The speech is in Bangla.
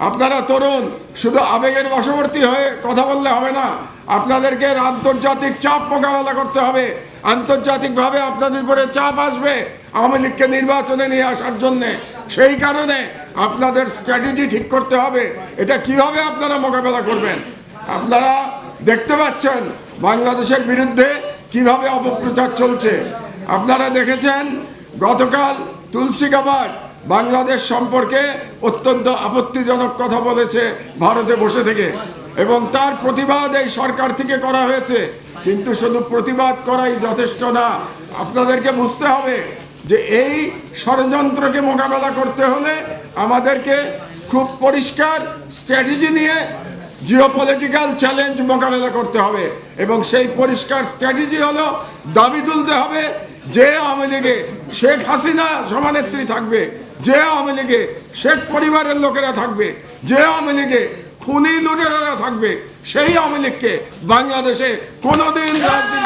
আপনারা তরুণ, শুধু আবেগের বশবর্তী হয়ে কথা বললে হবে না, আপনাদেরকে আন্তর্জাতিক চাপ মোকাবেলা করতে হবে। আন্তর্জাতিকভাবে আপনাদের উপরে চাপ আসবে আওয়ামী লীগকে নির্বাচনে নিয়ে আসার জন্যে। সেই কারণে আপনাদের স্ট্র্যাটেজি ঠিক করতে হবে, এটা কিভাবে আপনারা মোকাবেলা করবেন। আপনারা দেখতে পাচ্ছেন বাংলাদেশের বিরুদ্ধে কিভাবে অপপ্রচার চলছে। আপনারা দেখেছেন গতকাল তুলসী গাবার্ড বাংলাদেশ সম্পর্কে অত্যন্ত আপত্তিজনক কথা বলেছে ভারতে বসে থেকে, এবং তার প্রতিবাদ এই সরকার থেকে করা হয়েছে। কিন্তু শুধু প্রতিবাদ করাই যথেষ্ট না, আপনাদেরকে বুঝতে হবে যে এই ষড়যন্ত্রকে মোকাবেলা করতে হলে আমাদেরকে খুব পরিষ্কার স্ট্র্যাটেজি নিয়ে জিওপলিটিক্যাল চ্যালেঞ্জ মোকাবেলা করতে হবে। এবং সেই পরিষ্কার স্ট্র্যাটেজি হলো দাবি তুলতে হবে যে আওয়ামী লীগে শেখ হাসিনা সভানেত্রী থাকবে, যে আওয়ামী লীগে শেখ পরিবারের লোকেরা থাকবে, যে আওয়ামী লীগে খুনি লুটেরারা থাকবে, সেই আওয়ামী লীগকে বাংলাদেশে কোনোদিন রাজনীতি